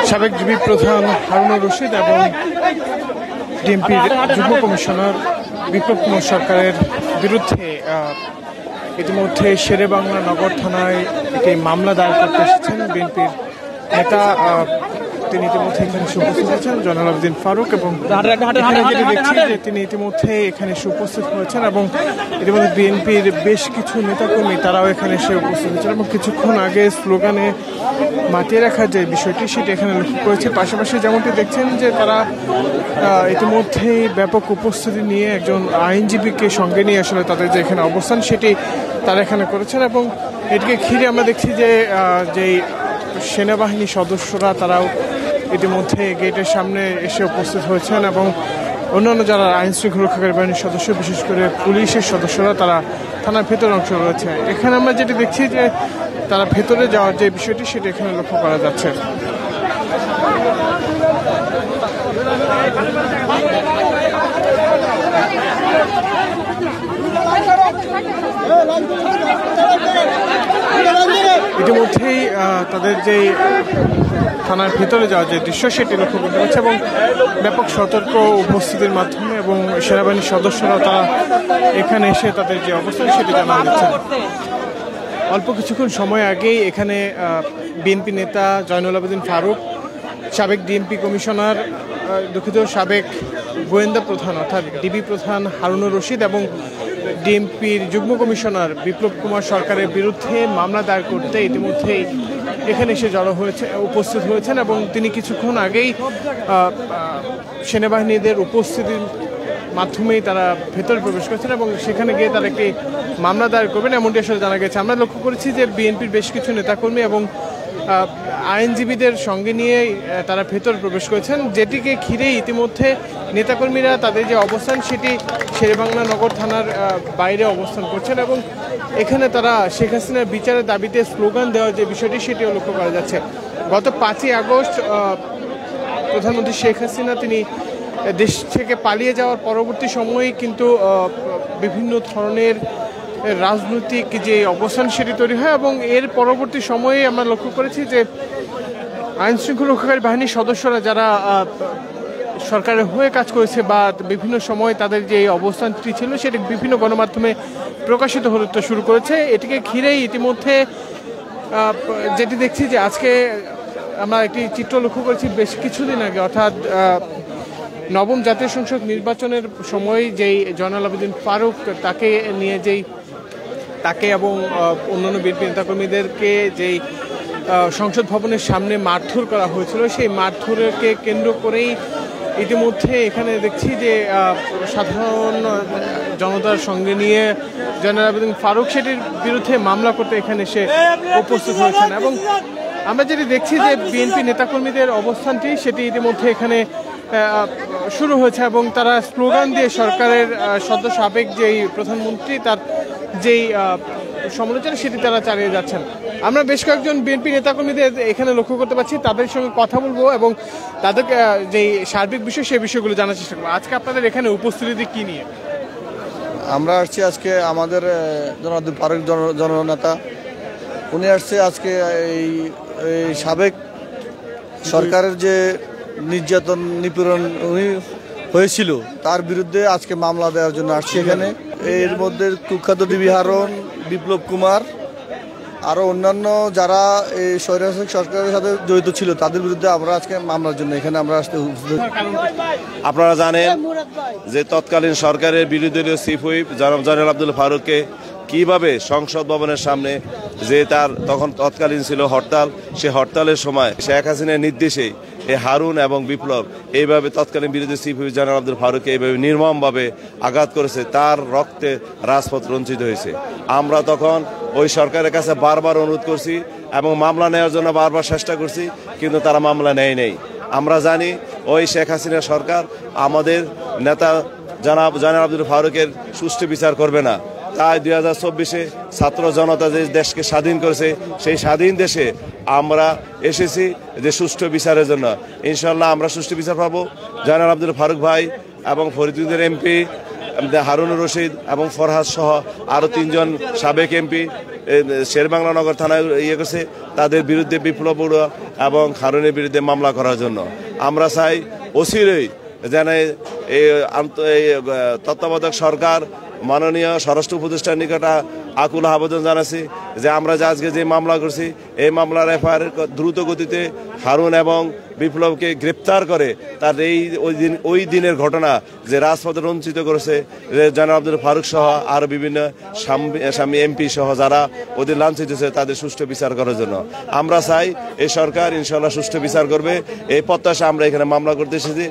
সাবেক ডিবি প্রধান হারুনুর রশিদ এবং ডিএমপির যুগ্ম কমিশনার বিপ্লব কুমার সরকারের বিরুদ্ধে ইতিমধ্যে শেরেবাংলা নগর থানায় একটি মামলা দায়ের করতে এসেছেন বিএনপির নেতা। তিনি ইতিমধ্যে এখানে উপস্থিত হয়েছেন জয়নুল আবেদিন ফারুক, এবং দেখছি যে তিনি ইতিমধ্যে এখানে উপস্থিত হয়েছেন এবং ইতিমধ্যে বিএনপির বেশ কিছু নেতাকর্মী তারাও এখানে এসে উপস্থিত হয়েছেন এবং কিছুক্ষণ আগে স্লোগানে মাতিয়ে রাখার যে বিষয়টি সেটি এখানে লক্ষ্য করেছে। পাশাপাশি যেমনটি দেখছেন যে তারা ইতিমধ্যেই ব্যাপক উপস্থিতি নিয়ে একজন আইনজীবীকে সঙ্গে নিয়ে আসলে তাদের যে এখানে অবস্থান সেটি তারা এখানে করেছেন এবং এটিকে ঘিরে আমরা দেখছি যে যেই সেনাবাহিনী সদস্যরা তারাও ইতিমধ্যে গেটের সামনে এসে উপস্থিত হয়েছেন এবং অন্যান্য যারা আইন শৃঙ্খলা রক্ষাকারী বাহিনীর সদস্য, বিশেষ করে পুলিশের সদস্যরা তারা থানার ভেতরে অংশ রয়েছে। এখানে আমরা যেটি দেখছি যে তারা ভেতরে যাওয়ার যে বিষয়টি সেটি এখানে লক্ষ্য করা যাচ্ছে। ইতিমধ্যেই তাদের যে থানার ভেতরে যাওয়ার যে দৃশ্য সেটি লক্ষ্য করতে পারছে এবং ব্যাপক সতর্ক উপস্থিতির মাধ্যমে এবং সেনাবাহিনীর সদস্যরা তারা এখানে এসে তাদের যে অবস্থান সেটি জানান দিচ্ছেন। অল্প কিছুক্ষণ সময় আগেই এখানে বিএনপি নেতা জয়নুল আবেদিন ফারুক, সাবেক ডিএমপি কমিশনার সাবেক গোয়েন্দা প্রধান অর্থাৎ ডিবি প্রধান হারুনুর রশিদ এবং ডিএমপির যুগ্ম কমিশনার বিপ্লব কুমার সরকারের বিরুদ্ধে মামলা দায়ের করতে ইতিমধ্যেই এখানে এসে উপস্থিত হয়েছেন এবং তিনি কিছুক্ষণ আগেই সেনাবাহিনীদের উপস্থিতির মাধ্যমেই তারা ভেতরে প্রবেশ করেছেন এবং সেখানে গিয়ে তারা একটি মামলা দায়ের করবেন এমনটি আসলে জানা গেছে। আমরা লক্ষ্য করেছি যে বিএনপির বেশ কিছু নেতাকর্মী এবং আইনজীবীদের সঙ্গে নিয়ে তারা ভেতরে প্রবেশ করেছেন, যেটিকে ঘিরে ইতিমধ্যে নেতাকর্মীরা তাদের যে অবস্থান সেটি শেরেবাংলা নগর থানার বাইরে অবস্থান করছেন এবং এখানে তারা শেখ হাসিনার বিচারের দাবিতে স্লোগান দেওয়ার যে বিষয়টি সেটিও লক্ষ্য করা যাচ্ছে। গত 5ই আগস্ট প্রধানমন্ত্রী শেখ হাসিনা তিনি দেশ থেকে পালিয়ে যাওয়ার পরবর্তী সময়ে কিন্তু বিভিন্ন ধরনের রাজনৈতিক যে অবস্থান সেটি তৈরি হয় এবং এর পরবর্তী সময়ে আমরা লক্ষ্য করেছি যে আইন শৃঙ্খলা রক্ষাকারী বাহিনীর সদস্যরা যারা সরকারের হয়ে কাজ করেছে বা বিভিন্ন সময় তাদের যে অবস্থানটি ছিল সেটি বিভিন্ন গণমাধ্যমে প্রকাশিত হতে শুরু করেছে। এটিকে ঘিরেই ইতিমধ্যে যেটি দেখছি যে আজকে আমরা একটি চিত্র লক্ষ্য করেছি বেশ কিছুদিন আগে, অর্থাৎ নবম জাতীয় সংসদ নির্বাচনের সময় যেই জয়নুল আবেদিন ফারুক তাকে নিয়ে তাকে এবং অন্যান্য বিএনপি নেতাকর্মীদেরকে যেই সংসদ ভবনের সামনে মারধর করা হয়েছিল, সেই মারধরকে কেন্দ্র করেই ইতিমধ্যে এখানে দেখছি যে সাধারণ জনতার সঙ্গে নিয়ে জয়নুল আবেদিন ফারুক সেটির বিরুদ্ধে মামলা করতে এখানে এসে উপস্থিত হয়েছেন এবং আমরা যেটি দেখছি যে বিএনপি নেতাকর্মীদের অবস্থানটি সেটি ইতিমধ্যে এখানে শুরু হয়েছে এবং তারা স্লোগান দিয়ে সরকারের সাবেক যেই প্রধানমন্ত্রী তার যেই সমালোচনা সেটি তারা চালিয়ে যাচ্ছেন। আমরা বেশ কয়েকজন বিএনপি নেতাকর্মীদের এখানে লক্ষ্য করতে পারছি, তাদের সঙ্গে কথা বলবো এবং তাদের যেই সার্বিক বিষয় সেই বিষয়গুলো জানার চেষ্টা করবো। আজকে আপনাদের এখানে উপস্থিতি কি নিয়ে? আমরা আসছি আজকে আমাদের জনাব ফারুক জননেতা, উনি আসছে আজকে এই সাবেক সরকারের যে নির্যাতন নিপীড়ন হয়েছিল তার বিরুদ্ধে আজকে মামলা দেওয়ার জন্য আসছি এখানে। এর মধ্যে কুখ্যাত ডিবি হারুন, বিপ্লব কুমার, আরও অন্যান্য যারা এই স্বৈরাচারী সরকারের সাথে জড়িত ছিল তাদের বিরুদ্ধে আমরা আজকে মামলার জন্য এখানে আমরা আসতে উপস্থিত। আপনারা জানেন যে তৎকালীন সরকারের বিরোধী দলীয় চিফ হুইপ জয়নুল আবেদিন ফারুককে কিভাবে সংসদ ভবনের সামনে যে তার তখন তৎকালীন ছিল হরতাল, সে হরতালের সময় শেখ হাসিনার নির্দেশে এই হারুন এবং বিপ্লব এইভাবে তৎকালীন বিরোধী চিফ হুইপ জয়নুল আবেদিন ফারুককে এইভাবে নির্মমভাবে আঘাত করেছে, তার রক্তে রাজপথ রঞ্জিত হয়েছে। আমরা তখন ওই সরকারের কাছে বারবার অনুরোধ করছি এবং মামলা নেওয়ার জন্য বারবার চেষ্টা করছি, কিন্তু তারা মামলা নেয়। আমরা জানি ওই শেখ হাসিনা সরকার আমাদের নেতা জয়নুল আবেদিন ফারুকের সুষ্ঠু বিচার করবে না। তাই 2024-এ ছাত্র জনতা যে দেশকে স্বাধীন করেছে সেই স্বাধীন দেশে আমরা এসেছি যে সুষ্ঠু বিচারের জন্য। ইনশাল্লাহ আমরা সুষ্ঠু বিচার পাবো। জয়নুল আবেদিন ফারুক ভাই এবং ফরিদপুরের এমপি হারুনুর রশিদ এবং ফরহাদ সহ আরও 3জন সাবেক এমপি শেরেবাংলা নগর থানায় ইয়ে করছে, তাদের বিরুদ্ধে বিপ্লব এবং হারুনের বিরুদ্ধে মামলা করার জন্য। আমরা চাই অচিরেই যেন এই তত্ত্বাবধায়ক সরকার মাননীয় স্বরাষ্ট্র উপদেষ্টার নিকট আকুল আবেদন জানাচ্ছি যে আমরা যে আজকে যে মামলা করছি এই মামলার এফআইআর দ্রুত গতিতে হারুন এবং বিপ্লবকে গ্রেপ্তার করে তার ওই দিনের ঘটনা যে রাজপথে রঞ্চিত করেছে জনাব আব্দুল ফারুক সহ আর বিভিন্ন স্বামী এমপি সহ যারা ওদের লাঞ্ছিত হয়েছে তাদের সুষ্ঠু বিচার করার জন্য। আমরা চাই এই সরকার ইনশাল্লাহ সুষ্ঠু বিচার করবে, এই প্রত্যাশা আমরা এখানে মামলা করতে এসেছি।